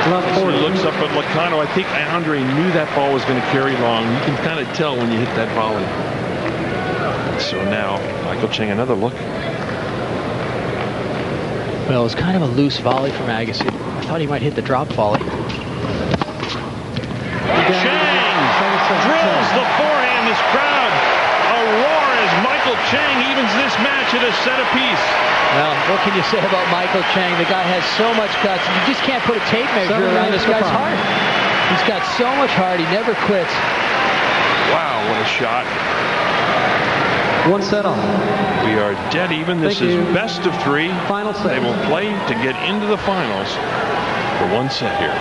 He looks up at Licano. I think Andre knew that ball was going to carry long. You can kind of tell when you hit that volley. So now Michael Chang, another look. Well, it was kind of a loose volley from Agassi. I thought he might hit the drop volley. Chang drills the forehand. This crowd a roar as Michael Chang evens this match at a set apiece. Well, what can you say about Michael Chang? The guy has so much guts. You just can't put a tape measure around this guy's heart. He's got so much heart. He never quits. Wow, what a shot. One set off. We are dead even. This is best of three. Final set. They will play to get into the finals for one set here.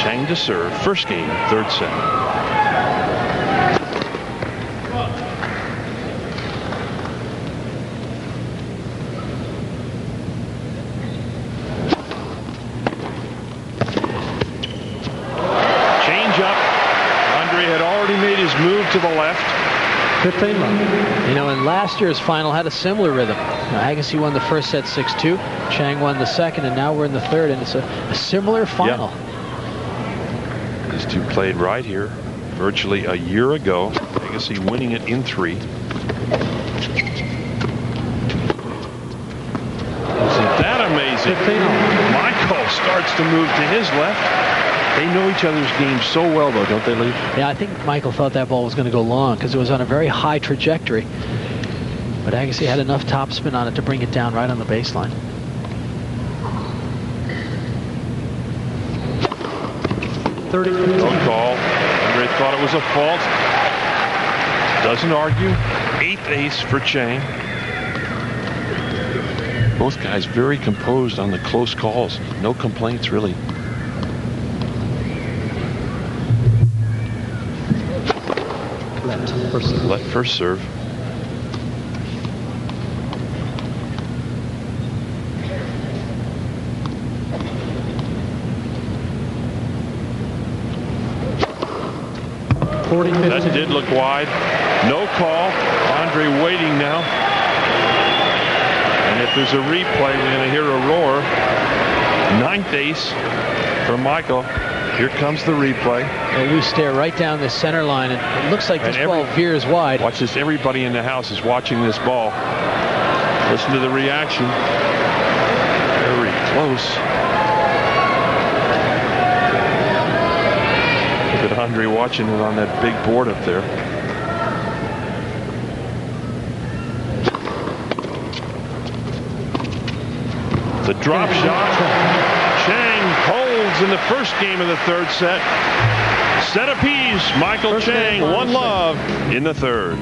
Chang to serve. First game, third set. Change up. Andre had already made his move to the left. 15 love. You know, in last year's final had a similar rhythm. Agassi won the first set 6-2. Chang won the second, and now we're in the third, and it's a similar final. Yeah. These two played right here virtually a year ago. Agassi winning it in 3. Isn't that amazing? Michael starts to move to his left. They know each other's games so well, though, don't they, Lee? Yeah, I think Michael thought that ball was going to go long because it was on a very high trajectory. But Agassi had enough topspin on it to bring it down right on the baseline. No call. Andre thought it was a fault. Doesn't argue. 8th ace for Chang. Both guys very composed on the close calls. No complaints, really. Let first serve. That did look wide. No call. Andre waiting now. And if there's a replay, we're going to hear a roar. 9th ace for Michael. Here comes the replay. Well, we stare right down the center line, and it looks like this ball veers wide. Watch this. Everybody in the house is watching this ball. Listen to the reaction. Very close. Look at Andre watching it on that big board up there. The drop shot. Chang holds in the first game of the third set. Set apiece. Michael Chang, 1-love in the third.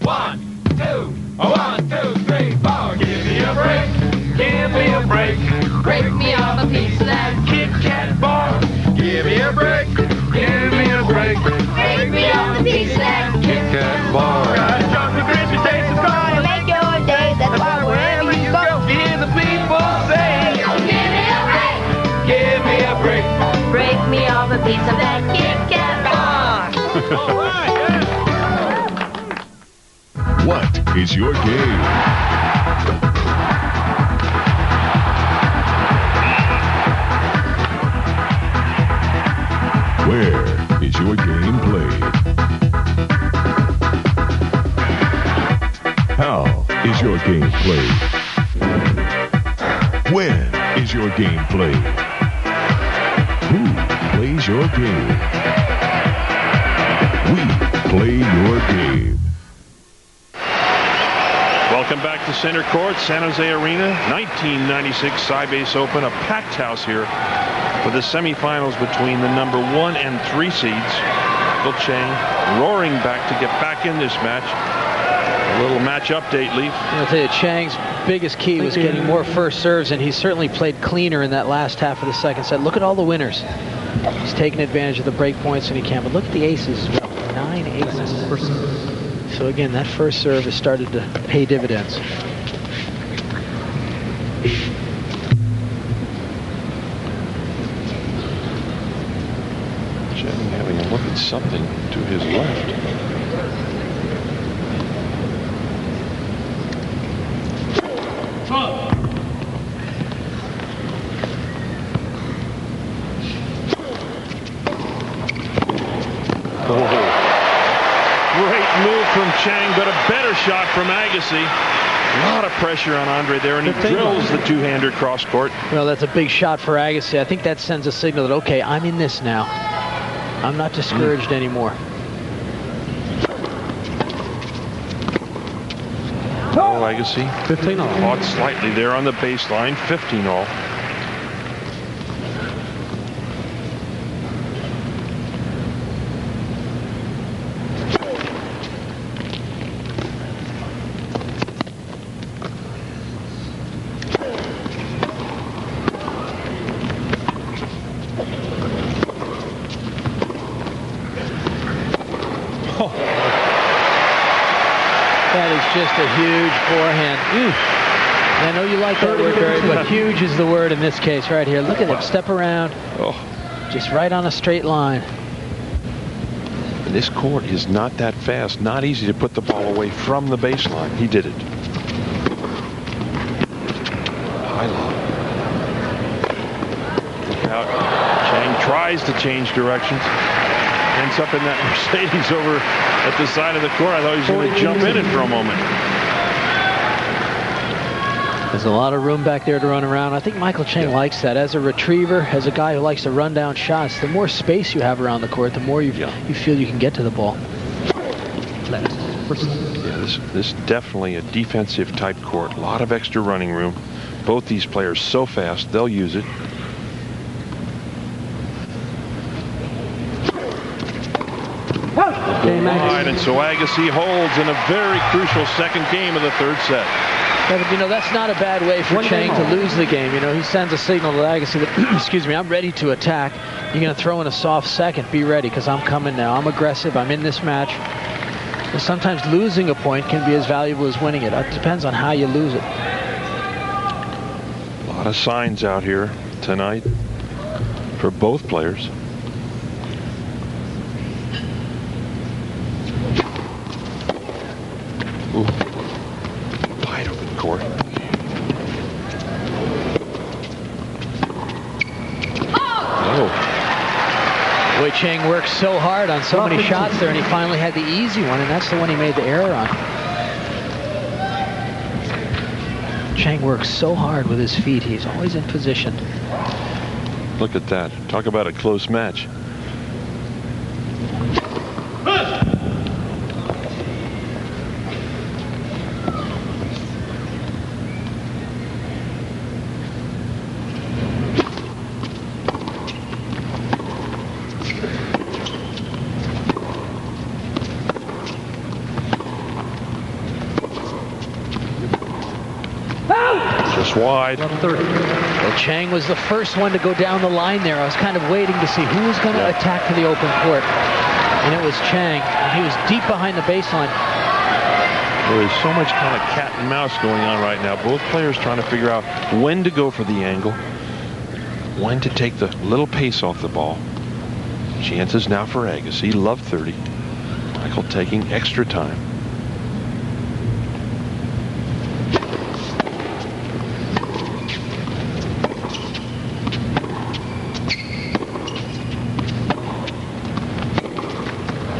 1, 2, 1, 2, 3, 4. Give me a break. Give me a break. Break me off a piece of that Kit Kat bar. Give me a break. Give me a break. Break me off a piece of that Kit Kat bar. Got a chocolate crispy taste of fire. Make your day. That's why wherever you go, hear the people say, give me a break. give me a break. Break me off a piece of that Kit Kat bar. All right, yeah. What is your game? Where is your game played? How is your game played? When is your game played? Who plays your game? We play your game. Welcome back to center court, San Jose Arena, 1996 Sybase Open, a packed house here for the semifinals between the number 1 and 3 seeds. Michael Chang roaring back to get back in this match. A little match update, Leaf. I'll tell you, Chang's biggest key was getting more first serves, and he certainly played cleaner in that last half of the second set. Look at all the winners. He's taking advantage of the break points when he can, but look at the aces as well. 9 aces. So again, that first serve has started to pay dividends. Chang having a look at something to his left. Chang, but a better shot from Agassi. A lot of pressure on Andre there, and he drills the two-hander cross court. Well, that's a big shot for Agassi. I think that sends a signal that, okay, I'm in this now. I'm not discouraged anymore. Oh, Agassi 15 all. caught slightly there on the baseline. 15 all. That is just a huge forehand. I know you like that word, Barry, but huge is the word in this case right here. Look at him step around. Just right on a straight line. This court is not that fast. Not easy to put the ball away from the baseline. He did it. High lob. Look out. Chang tries to change directions. Ends up in that Mercedes over at the side of the court. I thought he was going to jump in it for a moment. There's a lot of room back there to run around. I think Michael Chang likes that. As a retriever, as a guy who likes to run down shots, the more space you have around the court, the more you feel you can get to the ball. Yeah, this is definitely a defensive type court. A lot of extra running room. Both these players so fast, they'll use it. Wide, and so Agassi holds in a very crucial second game of the third set. Yeah, but, you know, that's not a bad way for Chang to lose the game. You know, he sends a signal to Agassi that, excuse me, I'm ready to attack. You're going to throw in a soft second. Be ready, because I'm coming now. I'm aggressive. I'm in this match. And sometimes losing a point can be as valuable as winning it. It depends on how you lose it. A lot of signs out here tonight for both players. Ooh. Wide open court. Oh. Boy, Chang worked so hard on so many shots there, and he finally had the easy one, and that's the one he made the error on. Chang works so hard with his feet. He's always in position. Look at that. Talk about a close match. Wide. Well, Chang was the first one to go down the line there. I was kind of waiting to see who was going to attack to the open court. And it was Chang. And he was deep behind the baseline. There is so much kind of cat and mouse going on right now. Both players trying to figure out when to go for the angle, when to take the little pace off the ball. Chances now for Agassi. Love 30. Michael taking extra time.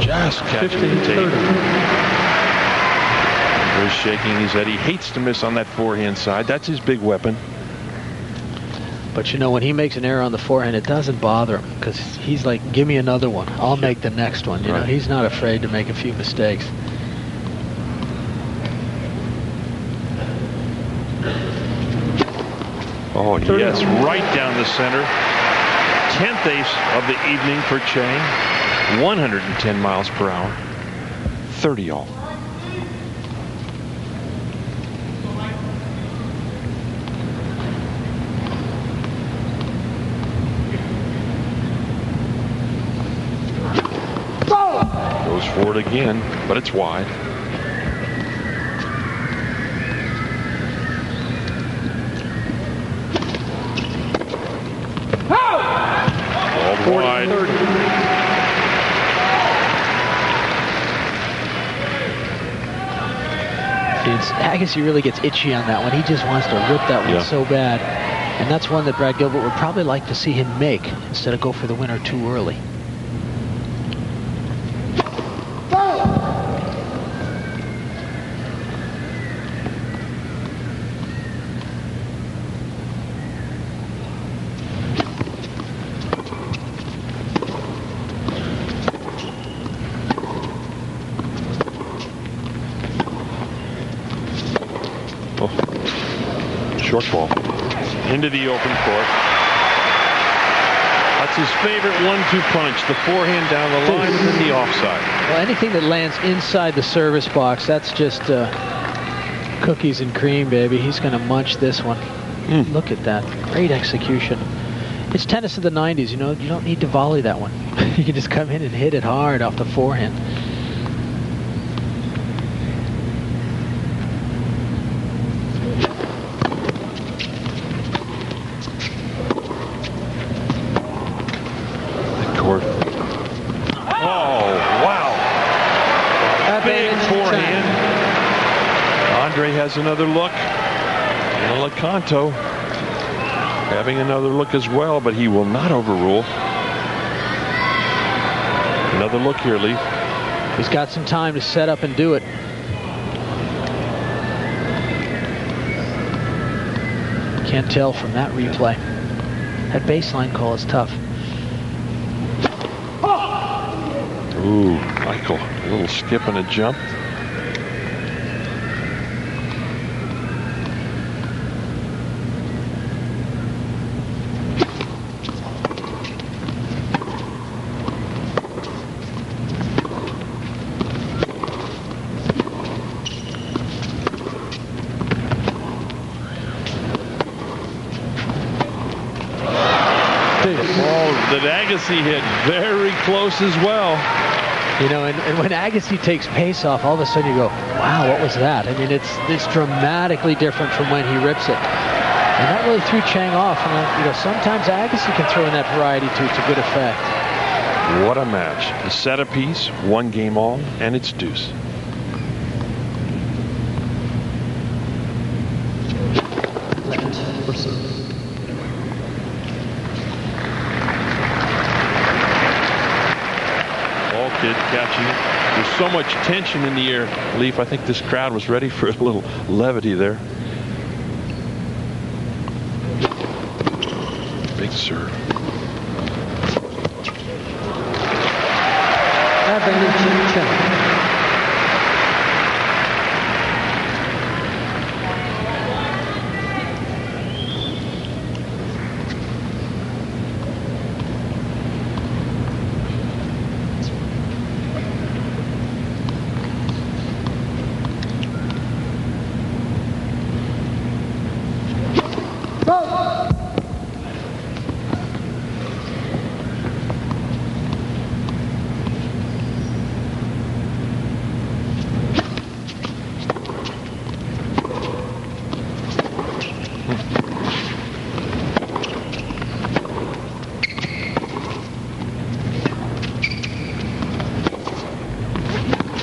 Just catching the tape. He's shaking his head. He hates to miss on that forehand side. That's his big weapon. But you know, when he makes an error on the forehand, it doesn't bother him, because he's like, give me another one. I'll make the next one. You know, he's not afraid to make a few mistakes. Oh, yes, right down the center. 10th ace of the evening for Chang. 110 miles per hour. 30 all. Goes for it again, but it's wide. Ball wide. Agassi really gets itchy on that one. He just wants to rip that one so bad. And that's one that Brad Gilbert would probably like to see him make instead of go for the winner too early. Short ball. Into the open court. That's his favorite 1-2 punch. The forehand down the line and then the offside. Well, anything that lands inside the service box, that's just cookies and cream, baby. He's going to munch this one. Look at that. Great execution. It's tennis of the 90s, you know. You don't need to volley that one. You can just come in and hit it hard off the forehand. Court. Oh, wow. Big forehand. Andre has another look. And LeConto having another look as well, but he will not overrule. Another look here, Leaf. He's got some time to set up and do it. Can't tell from that replay. That baseline call is tough. Ooh, Michael, a little skip and a jump. That Agassi hit very close as well. You know, and when Agassi takes pace off, all of a sudden you go, wow, what was that? I mean, it's dramatically different from when he rips it. And that really threw Chang off. And, you know, sometimes Agassi can throw in that variety to good effect. What a match. A set apiece, 1 game all, and it's deuce. Kid catching it. There's so much tension in the air, Leaf. I think this crowd was ready for a little levity there. Big serve.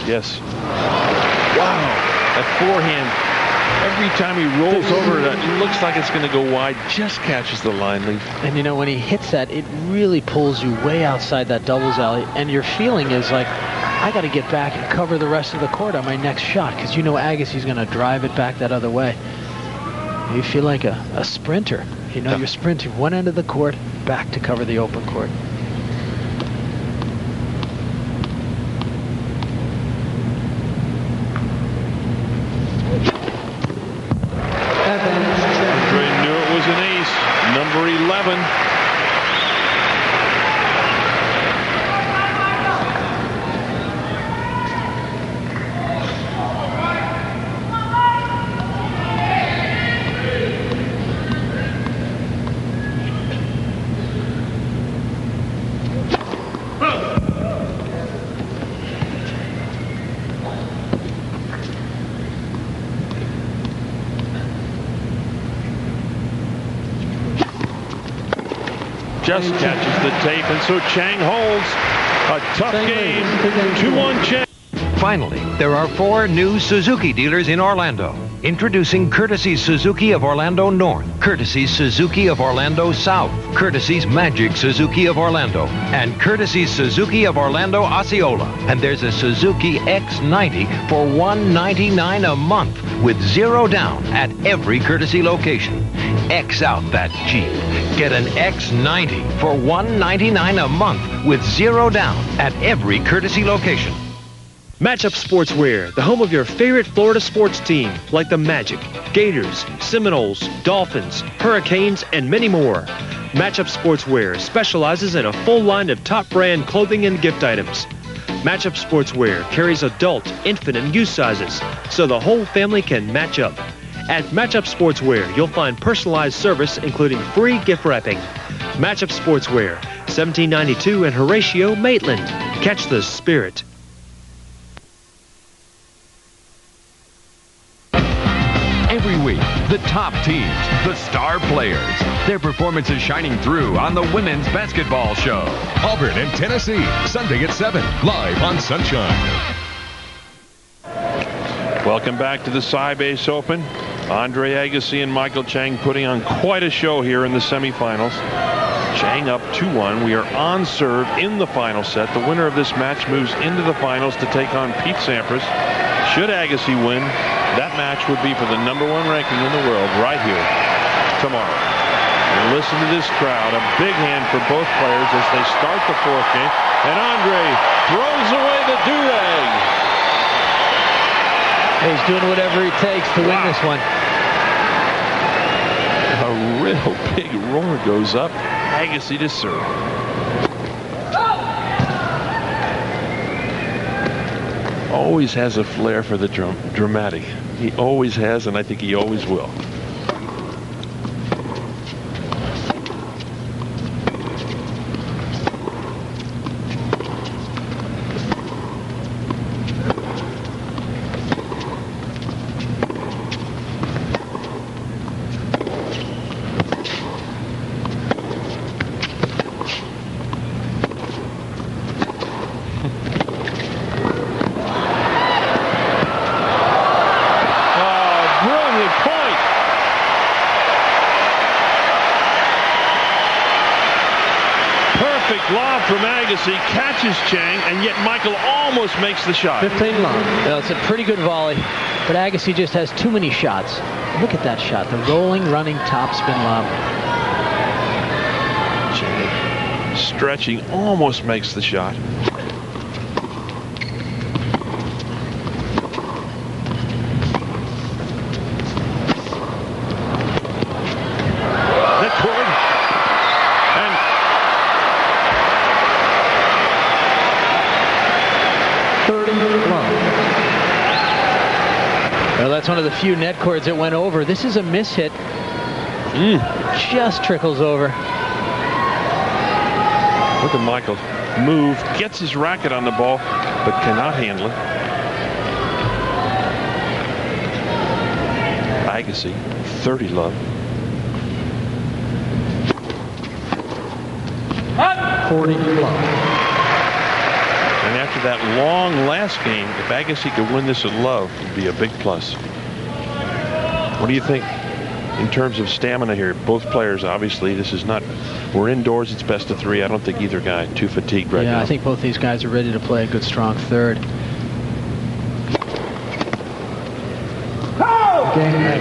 Yes. Wow. That forehand, every time he rolls over it, it looks like it's going to go wide. Just catches the line, Leaf. And, you know, when he hits that, it really pulls you way outside that doubles alley. And your feeling is like, I got to get back and cover the rest of the court on my next shot, because you know Agassi's going to drive it back that other way. You feel like a sprinter. You know, you're sprinting one end of the court back to cover the open court. Andre knew it was an ace. Number 11. Just catches the tape, and so Chang holds a tough game. 2-1 Chang. Finally, there are 4 new Suzuki dealers in Orlando. Introducing Courtesy's Suzuki of Orlando North, Courtesy's Suzuki of Orlando South, Courtesy's Magic Suzuki of Orlando, and Courtesy's Suzuki of Orlando Osceola. And there's a Suzuki X90 for $199 a month with 0 down at every Courtesy location. X out that Jeep. Get an X90 for $199 a month with 0 down at every Courtesy location. Matchup Sportswear, the home of your favorite Florida sports team, like the Magic, Gators, Seminoles, Dolphins, Hurricanes, and many more. Matchup Sportswear specializes in a full line of top brand clothing and gift items. Matchup Sportswear carries adult, infant, and youth sizes, so the whole family can match up. At Matchup Sportswear, you'll find personalized service, including free gift wrapping. Matchup Sportswear, 1792 and Horatio, Maitland. Catch the spirit. Every week, the top teams, the star players, their performances shining through on the Women's Basketball Show. Auburn and Tennessee, Sunday at 7, live on Sunshine. Welcome back to the Sybase Open. Andre Agassi and Michael Chang putting on quite a show here in the semifinals. Chang up 2-1. We are on serve in the final set. The winner of this match moves into the finals to take on Pete Sampras. Should Agassi win, that match would be for the #1 ranking in the world right here tomorrow. And listen to this crowd. A big hand for both players as they start the fourth game. And Andre throws away the do-rag. He's doing whatever he takes to win this one. A real big roar goes up. Agassi to serve. Always has a flair for the dramatic. He always has, and I think he always will. Lob from Agassi, catches Chang, and yet Michael almost makes the shot. 15 lob. Well, it's a pretty good volley, but Agassi just has too many shots. Look at that shot, the rolling, running top spin lob. Chang stretching, almost makes the shot. Well, that's one of the few net cords that went over. This is a miss hit. Just trickles over. Look at Michael move, gets his racket on the ball, but cannot handle it. Agassi, 30 love. 40 love. And after that long last game, if Agassi could win this at love, it would be a big plus. What do you think in terms of stamina here? Both players, obviously, this is not, we're indoors, it's best of 3. I don't think either guy too fatigued right now. Yeah, I think both these guys are ready to play a good, strong third. And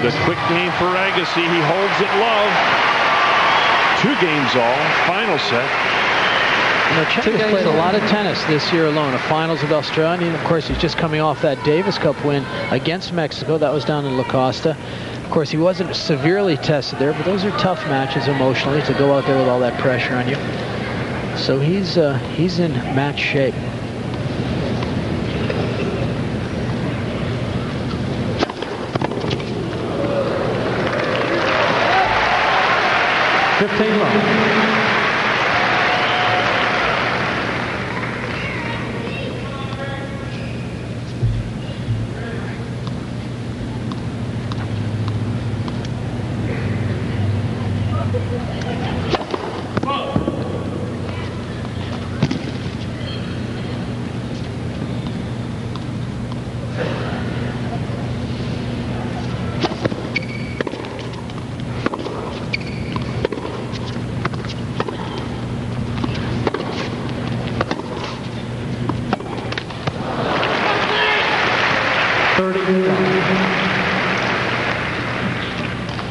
a quick game for Agassi. He holds it love. 2 games all, final set. You know, Chang has played a lot of tennis this year alone. A finals of Australia, and of course he's just coming off that Davis Cup win against Mexico. That was down in La Costa. Of course, he wasn't severely tested there, but those are tough matches emotionally to go out there with all that pressure on you. So he's in match shape.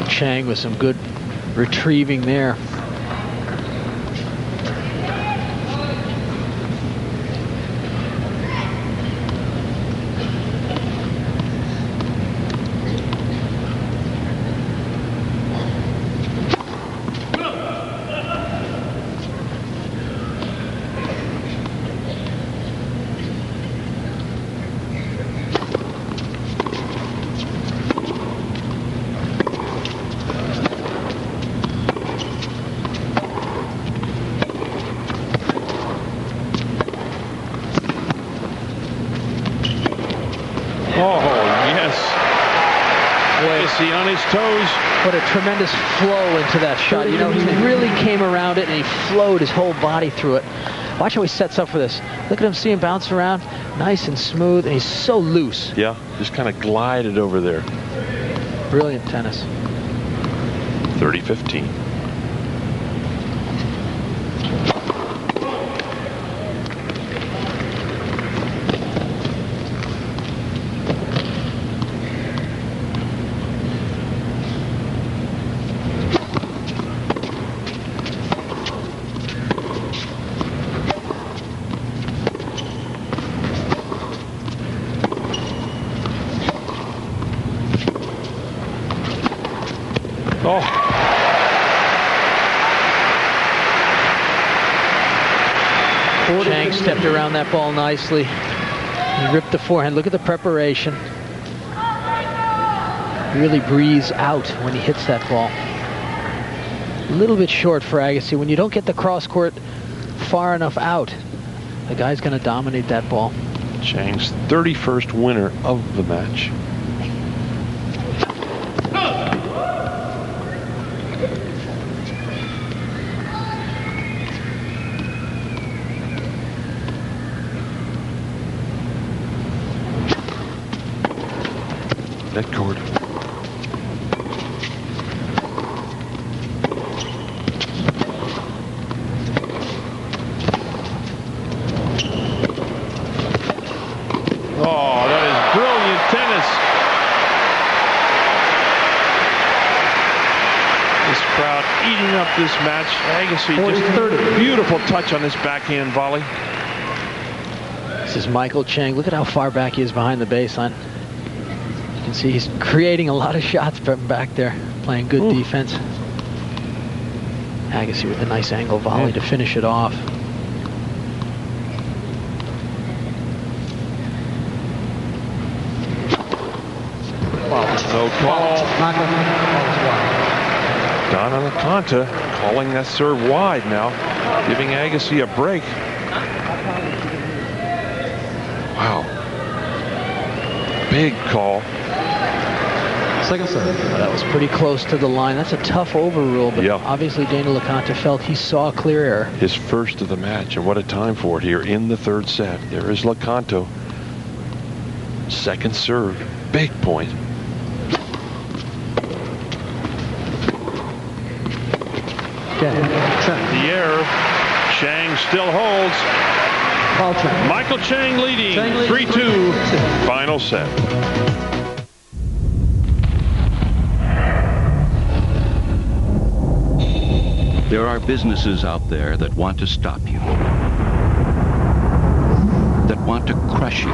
Chang with some good retrieving there. his toes. What a tremendous flow into that shot. You know, he really came around it and he flowed his whole body through it. Watch how he sets up for this. Look at him, see him bounce around. Nice and smooth, and he's so loose. Yeah, just kind of glided over there. Brilliant tennis. 30-15. Chang stepped around that ball nicely. He ripped the forehand. Look at the preparation. Really breathes out when he hits that ball. A little bit short for Agassi. When you don't get the cross court far enough out, the guy's going to dominate that ball. Chang's 31st winner of the match. Net cord. Oh, that is brilliant tennis. This crowd eating up this match. Agassi, just a beautiful touch on this backhand volley. This is Michael Chang. Look at how far back he is behind the baseline. You can see he's creating a lot of shots from back there, playing good defense. Agassi with a nice angle volley to finish it off. No call. Donna LaConta calling that serve wide now, giving Agassi a break. Wow. Big call. Second serve. Well, that was pretty close to the line. That's a tough overrule, but obviously Dana LaConta felt he saw a clear error. His first of the match, and what a time for it here in the third set. There is LaConta. Second serve. Big point. The error. Chang still holds. Michael Chang leading 3-2. Final set. There are businesses out there that want to stop you, that want to crush you.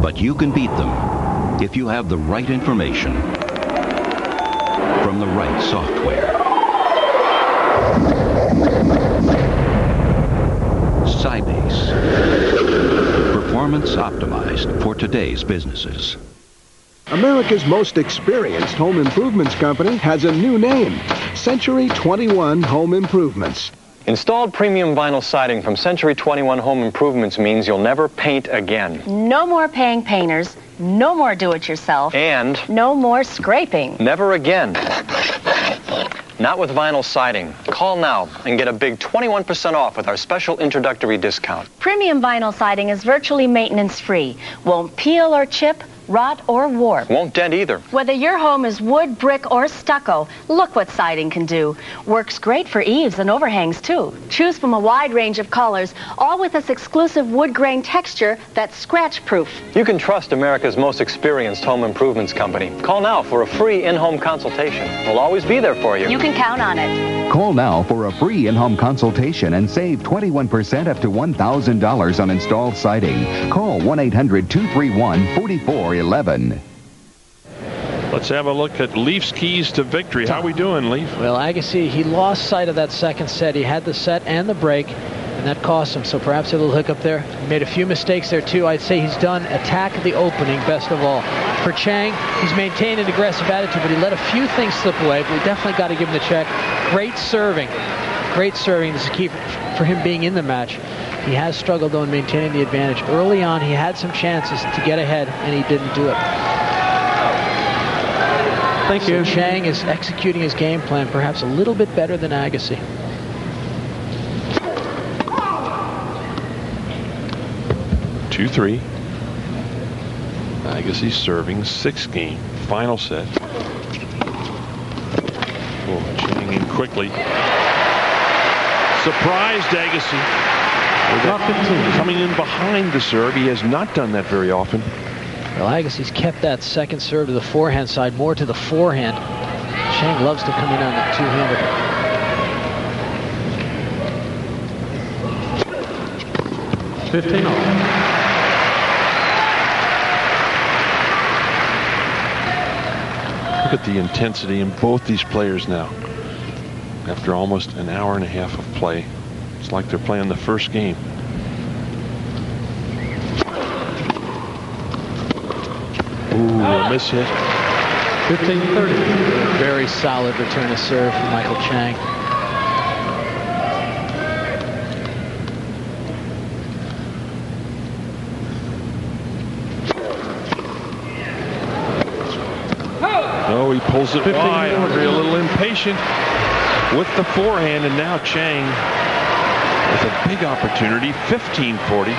But you can beat them if you have the right information from the right software. Sybase. Performance optimized for today's businesses. America's most experienced home improvements company has a new name, Century 21 Home Improvements. Installed premium vinyl siding from Century 21 Home Improvements means you'll never paint again. No more paying painters, no more do-it-yourself, And no more scraping. never again. Not with vinyl siding. Call now and get a big 21% off with our special introductory discount. Premium vinyl siding is virtually maintenance-free. Won't peel or chip, rot or warp. Won't dent either. Whether your home is wood, brick, or stucco, look what siding can do. Works great for eaves and overhangs, too. Choose from a wide range of colors, all with this exclusive wood grain texture that's scratch-proof. You can trust America's most experienced home improvements company. Call now for a free in-home consultation. We'll always be there for you. You can count on it. Call now for a free in-home consultation and save 21% up to $1,000 on installed siding. Call 1-800-231-4411. Let's have a look at Leaf's keys to victory. How we doing, Leaf? Well, Agassi, he lost sight of that second set. He had the set and the break, and that cost him. So perhaps a little hiccup there. He made a few mistakes there, too. I'd say he's done attack the opening best of all. For Chang, he's maintained an aggressive attitude, but he let a few things slip away. But we definitely got to give him the check. Great serving. Great serving. This is key for him being in the match. He has struggled, though, in maintaining the advantage. Early on, he had some chances to get ahead, and he didn't do it. Thank you. So Chang is executing his game plan perhaps a little bit better than Agassi. Two, 3. Agassi serving, 6-game final set. Oh, Chang in quickly. Surprised Agassi. Coming in behind the serve. He has not done that very often. Well, Agassi's kept that second serve to the forehand side, more to the forehand. Chang loves to come in on the two-hander. Look at the intensity in both these players now. After almost an hour and a half of play, it's like they're playing the first game. Ooh, a miss hit. 15-30. Very solid return of serve from Michael Chang. Oh, he pulls it wide. Andre a little impatient with the forehand, and now Chang with a big opportunity. 15-40.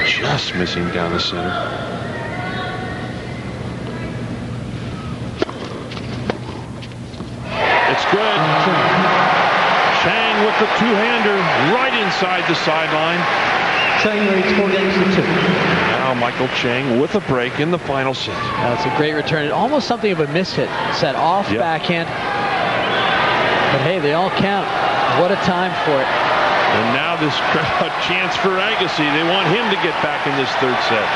Just missing down the center. It's good. Chang with the two-hander right inside the sideline. Chang leads 4-2. Now Michael Chang with a break in the final set. That's a great return. Almost something of a mishit. Set off backhand. But hey, they all count. What a time for it. And now this crowd chants for Agassi. They want him to get back in this third set.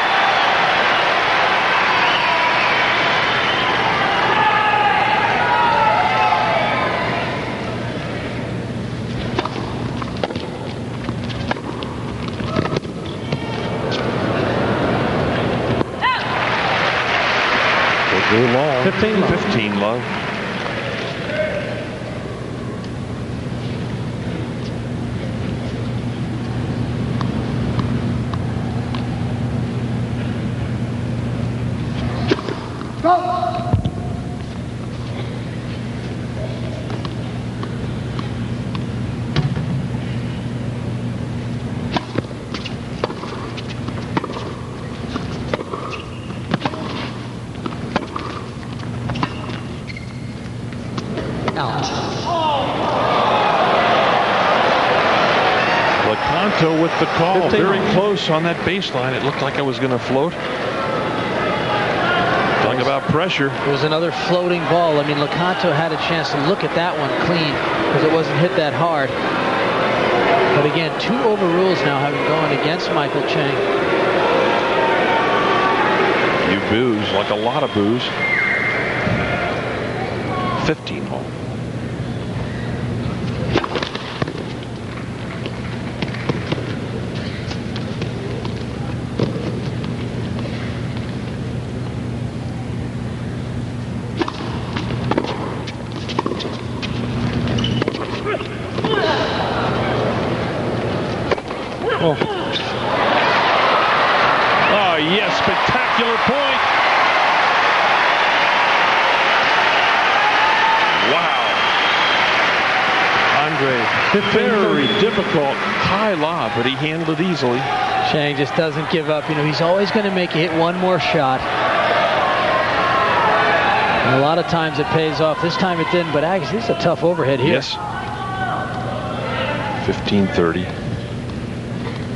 We'll go long. 15 love. With the call, very close on that baseline. It looked like I was going to float. Talk about pressure. It was another floating ball. I mean, Lecanto had a chance to look at that one clean because it wasn't hit that hard. But again, 2 overrules now having gone against Michael Chang. You boos, like a lot of boos. 15 hole. Oh. Oh, yes, spectacular point. Wow. Andre, very difficult high lob, but he handled it easily. Chang just doesn't give up. You know, he's always going to make you hit one more shot. And a lot of times it pays off. This time it didn't, but Agassi, this is a tough overhead here. Yes. 15-30.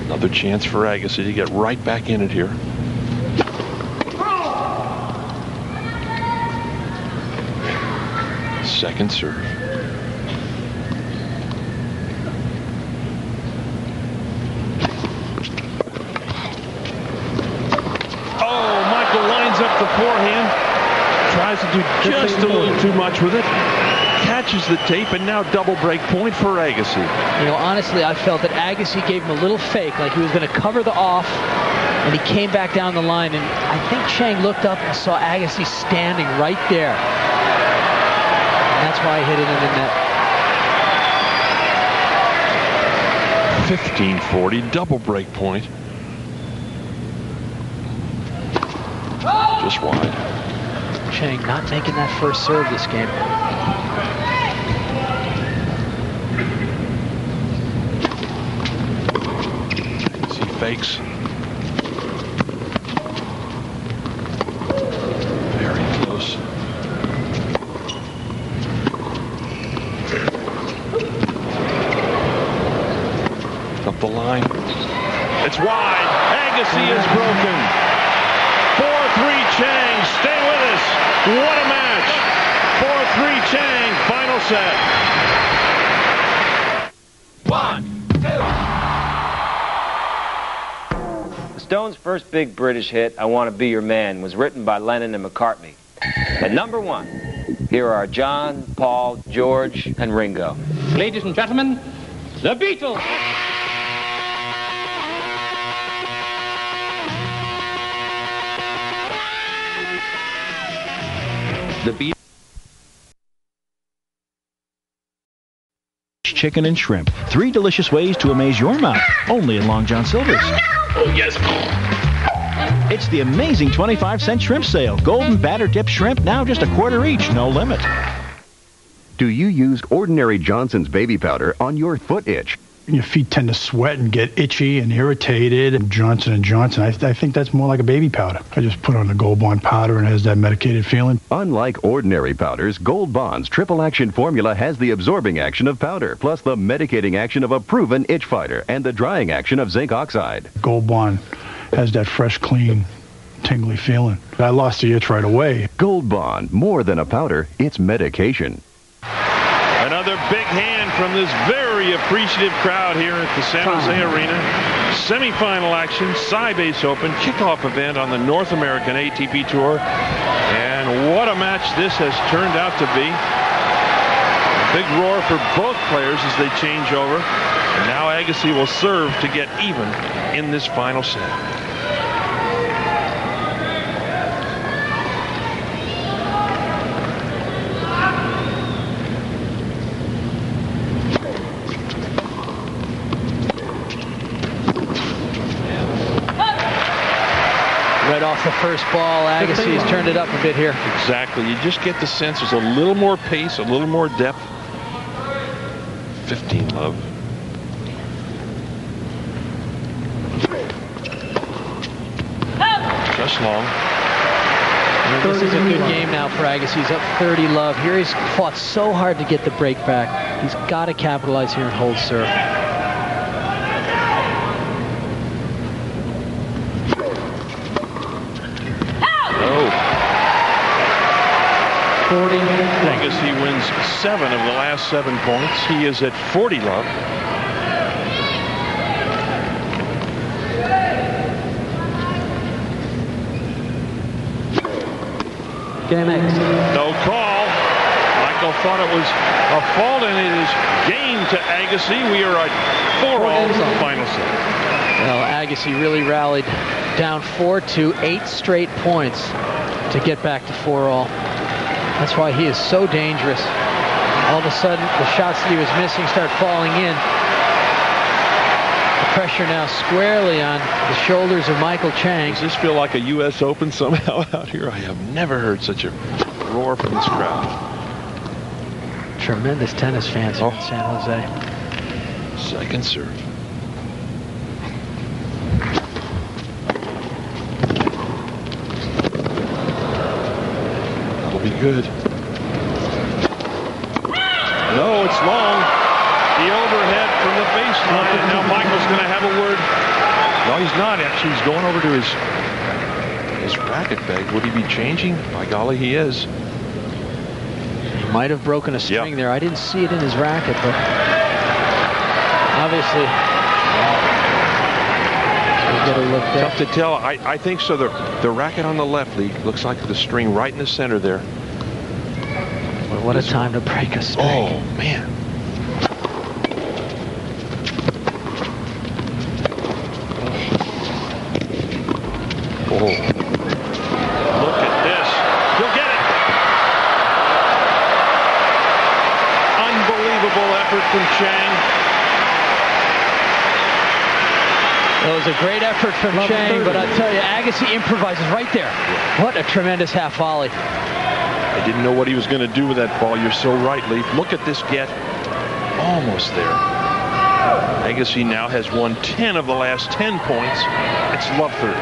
Another chance for Agassi to get right back in it here. Second serve. Oh, Michael lines up the forehand. Tries to do just a little too much with it. Catches the tape, and now double break point for Agassi. You know, honestly, I felt that Agassi gave him a little fake, like he was going to cover the off, and he came back down the line, and I think Chang looked up and saw Agassi standing right there. And that's why he hit it in the net. 15-40, double break point. Just wide. Chang not making that first serve this game. He fakes. Very close. Up the line. It's wide. Agassi is broken. 4-3 Chang. Stay with us. What a match. 4-3 Chang. Final set. 1, 2. The Stones' first big British hit, I Want to Be Your Man, was written by Lennon and McCartney. At number 1, here are John, Paul, George, and Ringo. Ladies and gentlemen, the Beatles. The Beatles. Chicken and shrimp. 3 delicious ways to amaze your mouth. Only in Long John Silver's. Oh, yes. It's the amazing 25-cent shrimp sale. Golden batter dip shrimp, now just $0.25 each. No limit. Do you use ordinary Johnson's baby powder on your foot itch? Your feet tend to sweat and get itchy and irritated. And Johnson & Johnson, I think that's more like a baby powder. I just put on the Gold Bond powder and it has that medicated feeling. Unlike ordinary powders, Gold Bond's triple action formula has the absorbing action of powder, plus the medicating action of a proven itch fighter and the drying action of zinc oxide. Gold Bond has that fresh, clean, tingly feeling. I lost the itch right away. Gold Bond, more than a powder, it's medication. Another big hand from this very appreciative crowd here at the San Jose Arena. Semifinal action, Sybase Open, kickoff event on the North American ATP Tour. And what a match this has turned out to be. A big roar for both players as they change over. And now Agassi will serve to get even in this final set. Right off the first ball, Agassi has turned it up a bit here. Exactly. You just get the sense there's a little more pace, a little more depth. 15 love. Just long. This is a good game now for Agassi. He's up 30 love. Here he's fought so hard to get the break back. He's got to capitalize here and hold serve. Agassi wins 7 of the last 7 points. He is at 40 love. Game X. No call. Michael thought it was a fault, and it is game to Agassi. We are at 4-all in the final set. Well, Agassi really rallied down 4-2, 8 straight points to get back to 4-all. That's why he is so dangerous. All of a sudden, the shots that he was missing start falling in. The pressure now squarely on the shoulders of Michael Chang. Does this feel like a U.S. Open somehow out here? I have never heard such a roar from this crowd. Tremendous tennis fans here in San Jose. Second serve. Be good. No, it's long. The overhead from the baseline, and now Michael's going to have a word. No, he's not. Actually, he's going over to his racket bag. Would he be changing? By golly, he is. He might have broken a string there. I didn't see it in his racket, but obviously we'll get a look there. Tough to tell. I think so. The racket on the left, Lee, looks like the string right in the center there. What a time to break a string. Oh, man. Oh. Look at this. He'll get it. Unbelievable effort from Chang. It was a great effort from Chang, but I'll tell you, Agassi improvises right there. What a tremendous half volley. I didn't know what he was going to do with that ball. You're so right, Leaf. Look at this get. Almost there. Agassi now has won 10 of the last 10 points. It's love 30.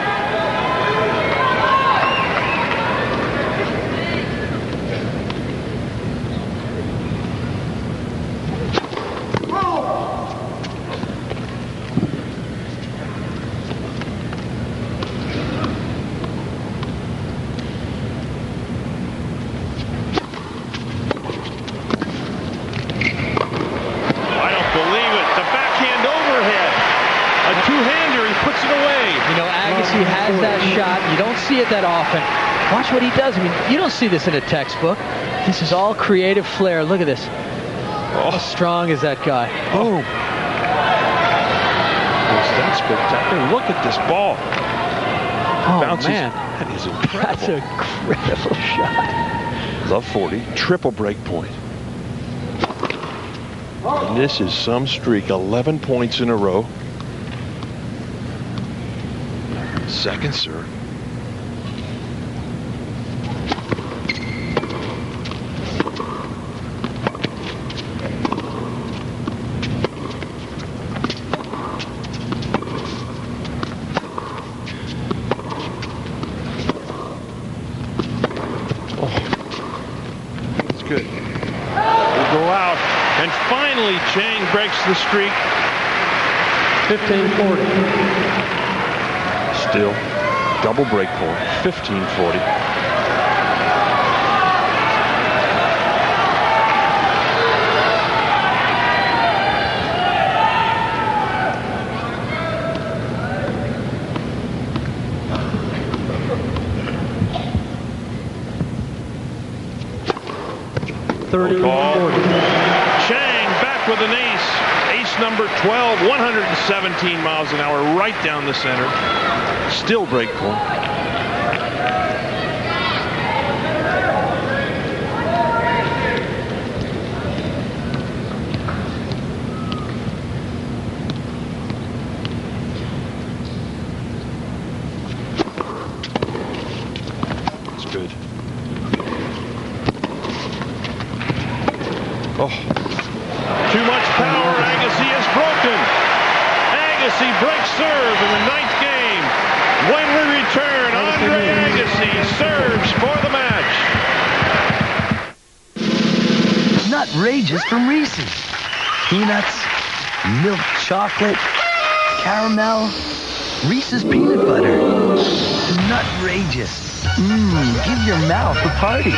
See it that often. Watch what he does. I mean, you don't see this in a textbook. This is all creative flair. Look at this. How strong is that guy? Boom. Is that spectacular? Look at this ball. Oh, bounces. Man. That is incredible. That's an incredible shot. Love 40. Triple break point. And this is some streak. 11 points in a row. Second serve. Chang breaks the streak. 15-40. Still, double break point. 15-40. With an ace number 12, 117 miles an hour, right down the center. Still break point. It's good. Oh. Too much power. Agassi is broken. Agassi breaks serve in the 9th game. When we return, Andre Agassi serves for the match. Nutrageous from Reese's. Peanuts, milk chocolate, caramel, Reese's peanut butter. Nutrageous. Give your mouth a party.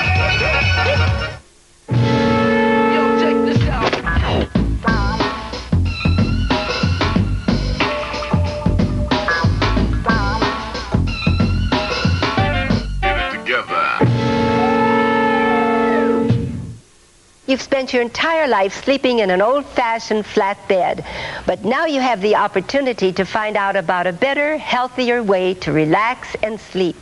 You've spent your entire life sleeping in an old-fashioned flat bed, but now you have the opportunity to find out about a better, healthier way to relax and sleep.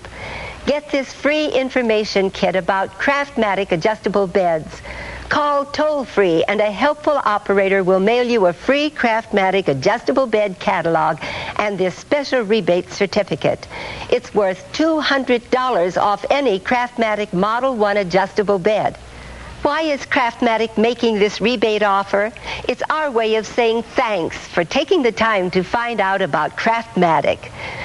Get this free information kit about Craftmatic adjustable beds. Call toll-free and a helpful operator will mail you a free Craftmatic adjustable bed catalog and this special rebate certificate. It's worth $200 off any Craftmatic Model 1 adjustable bed. Why is Craftmatic making this rebate offer? It's our way of saying thanks for taking the time to find out about Craftmatic.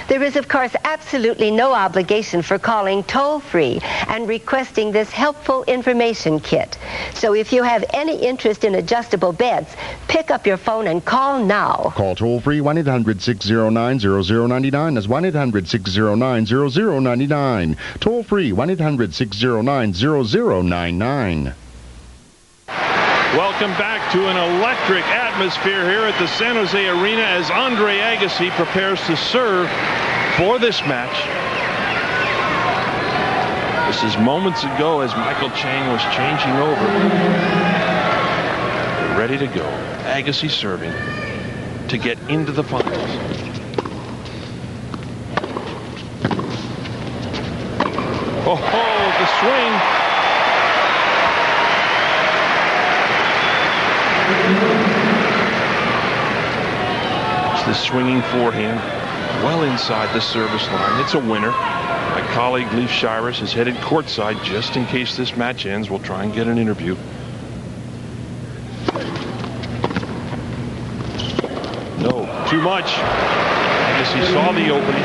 There is, of course, absolutely no obligation for calling toll-free and requesting this helpful information kit. So if you have any interest in adjustable beds, pick up your phone and call now. Call toll-free 1-800-609-0099. That's 1-800-609-0099. Toll-free 1-800-609-0099. Welcome back to an electric atmosphere here at the San Jose Arena as Andre Agassi prepares to serve for this match. This is moments ago as Michael Chang was changing over. They're ready to go. Agassi serving to get into the finals. Oh, the swing. It's the swinging forehand. well inside the service line. It's a winner. My colleague Leif Shiras is headed courtside just in case this match ends. We'll try and get an interview. No, too much. I guess he saw the opening.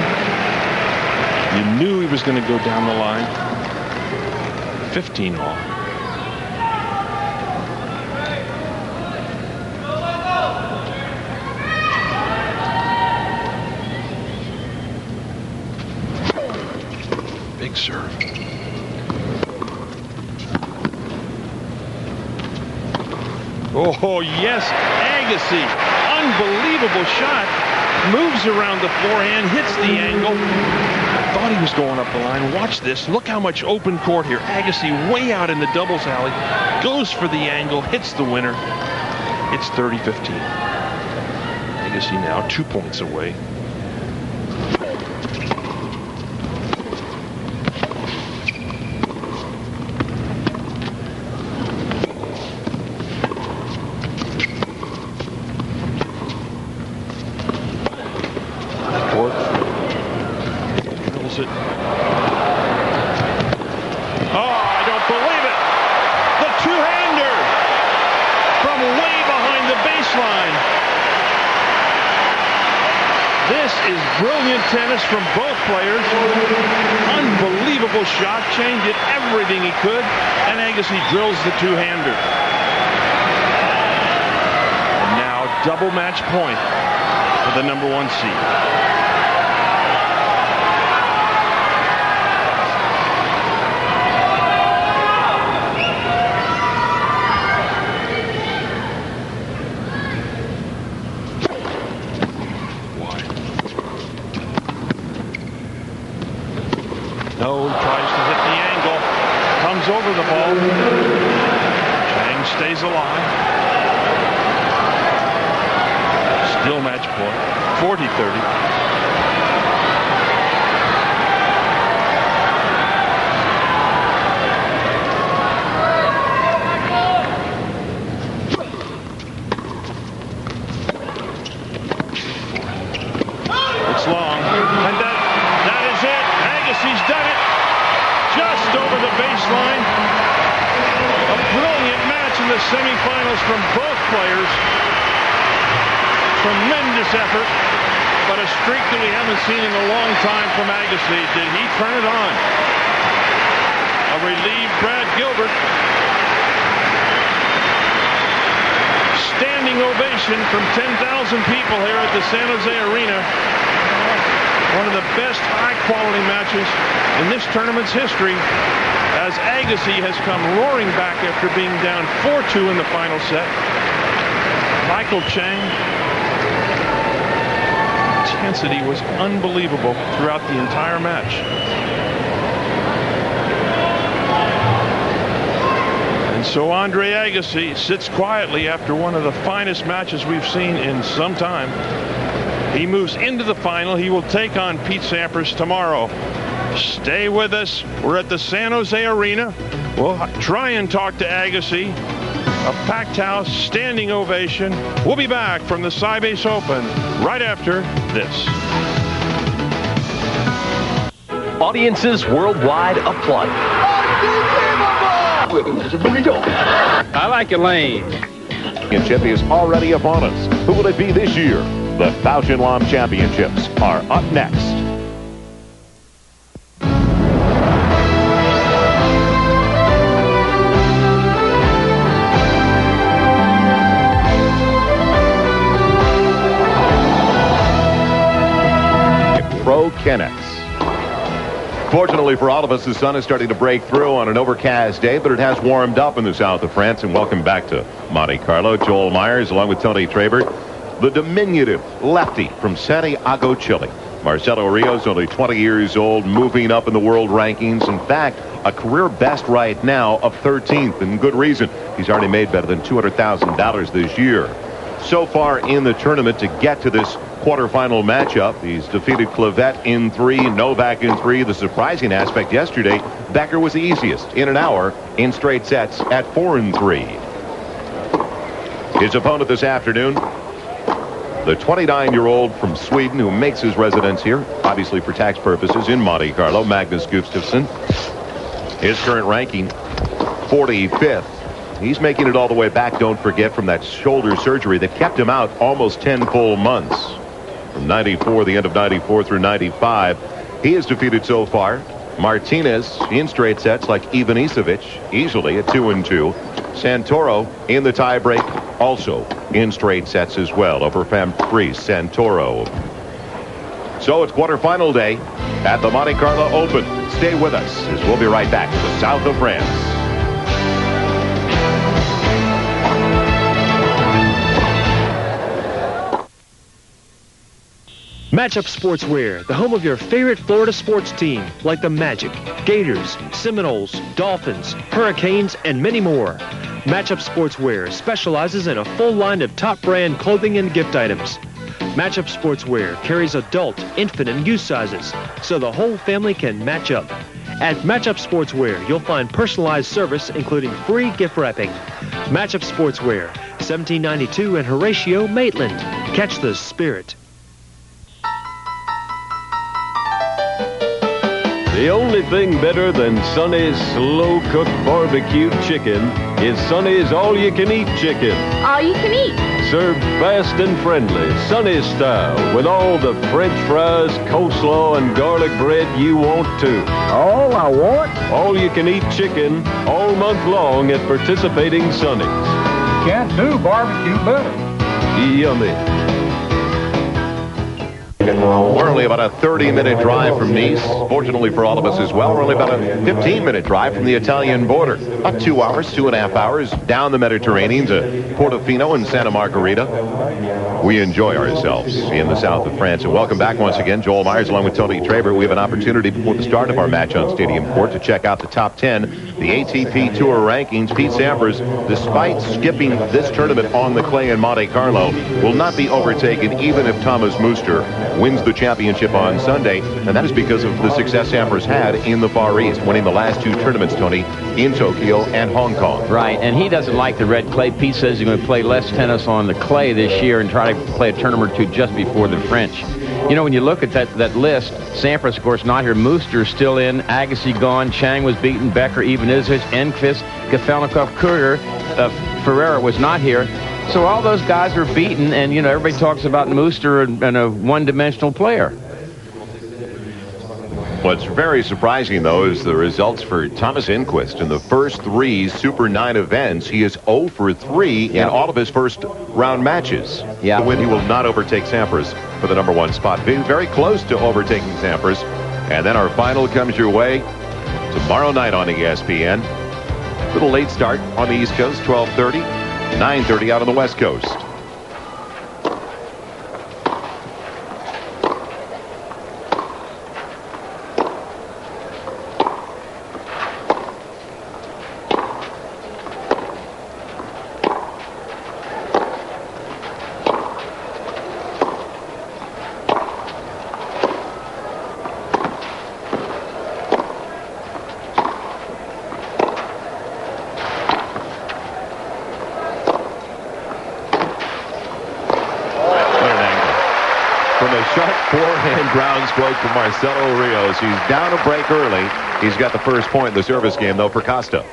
You knew he was going to go down the line. 15 all. Big serve. Oh, yes. Agassi. Unbelievable shot. Moves around the forehand, hits the angle. I thought he was going up the line. Watch this. Look how much open court here. Agassi way out in the doubles alley. Goes for the angle, hits the winner. It's 30-15. Agassi now 2 points away. It. Oh, I don't believe it. The two-hander from way behind the baseline. This is brilliant tennis from both players. Unbelievable shot. Chang did everything he could, and Agassi drills the two-hander. And now double match point for the number 1 seed. No, tries to hit the angle. Comes over the ball. Chang stays alive. Still match point. 40-30. It's long. And that is it. Agassi's done it. Just over the baseline. A brilliant match in the semifinals from both players. Tremendous effort, but a streak that we haven't seen in a long time from Agassi. Did he turn it on? A relieved Brad Gilbert. Standing ovation from 10,000 people here at the San Jose Arena. One of the best high-quality matches in this tournament's history, as Agassi has come roaring back after being down 4-2 in the final set. Michael Chang. Intensity was unbelievable throughout the entire match. And so Andre Agassi sits quietly after one of the finest matches we've seen in some time. He moves into the final. He will take on Pete Sampras tomorrow. Stay with us. We're at the San Jose Arena. We'll try and talk to Agassi. A packed house, standing ovation. We'll be back from the Sybase Open right after this. Audiences worldwide applaud. I like Elaine. Championship is already upon us. Who will it be this year? The Faucion Lam Championships are up next. Pro Kennex. Fortunately for all of us, the sun is starting to break through on an overcast day, but it has warmed up in the south of France. And welcome back to Monte Carlo. Joel Myers along with Tony Trabert. The diminutive lefty from Santiago, Chile. Marcelo Rios, only 20 years old, moving up in the world rankings. In fact, a career best right now of 13th, and good reason. He's already made better than $200,000 this year. So far in the tournament to get to this quarterfinal matchup, he's defeated Clevet in 3, Novak in 3. The surprising aspect yesterday, Becker was the easiest in an hour in straight sets at 4 and 3. His opponent this afternoon, The 29-year-old from Sweden who makes his residence here, obviously for tax purposes, in Monte Carlo, Magnus Gustafsson. His current ranking, 45th. He's making it all the way back, don't forget, from that shoulder surgery that kept him out almost 10 full months. From 94, the end of 94 through 95. He has defeated so far Martinez in straight sets like Ivanisevic, easily at 2-2. Santoro in the tiebreak, also in straight sets as well over Fabrice Santoro. So it's quarterfinal day at the Monte Carlo Open. Stay with us as we'll be right back to the south of France. Matchup Sportswear, the home of your favorite Florida sports team, like the Magic, Gators, Seminoles, Dolphins, Hurricanes, and many more. Matchup Sportswear specializes in a full line of top brand clothing and gift items. Matchup Sportswear carries adult, infant, and youth sizes, so the whole family can match up. At Matchup Sportswear, you'll find personalized service, including free gift wrapping. Matchup Sportswear, 1792 and Horatio, Maitland. Catch the spirit. The only thing better than Sonny's slow-cooked barbecued chicken is Sonny's all-you-can-eat chicken. All you can eat. Served fast and friendly, Sonny's style, with all the French fries, coleslaw, and garlic bread you want to. All I want? All-you-can-eat chicken all month long at participating Sonny's. Can't do barbecue better. Yummy. We're only about a 30-minute drive from Nice. Fortunately for all of us as well, we're only about a 15-minute drive from the Italian border. About 2 hours, 2.5 hours down the Mediterranean to Portofino and Santa Margherita. We enjoy ourselves in the south of France. And welcome back once again. Joel Myers along with Tony Traber. We have an opportunity before the start of our match on Stadium Court to check out the top 10, the ATP Tour rankings. Pete Sampras, despite skipping this tournament on the clay in Monte Carlo, will not be overtaken even if Thomas Muster wins the championship on Sunday, and that is because of the success Sampras had in the Far East, winning the last two tournaments, Tony, in Tokyo and Hong Kong. Right, and he doesn't like the red clay. Pete says he's going to play less tennis on the clay this year and try to play a tournament or two just before the French. You know, when you look at that list, Sampras, of course, not here. Muster's still in. Agassi gone. Chang was beaten. Becker, Ivanisevic, Enqvist, Kafelnikov, Kurter. Ferreira was not here. So all those guys are beaten, and, you know, everybody talks about Muster and a one-dimensional player. What's very surprising, though, is the results for Thomas Enqvist. In the first three Super 9 events, he is 0 for 3 in all of his first-round matches. Yeah. To win, he will not overtake Sampras for the number 1 spot. Being very close to overtaking Sampras. And then our final comes your way tomorrow night on ESPN. Little late start on the East Coast, 12:30. 9:30 out on the West Coast. Ground stroke from Marcelo Rios. He's down a break early. He's got the first point in the service game, though, for Costa.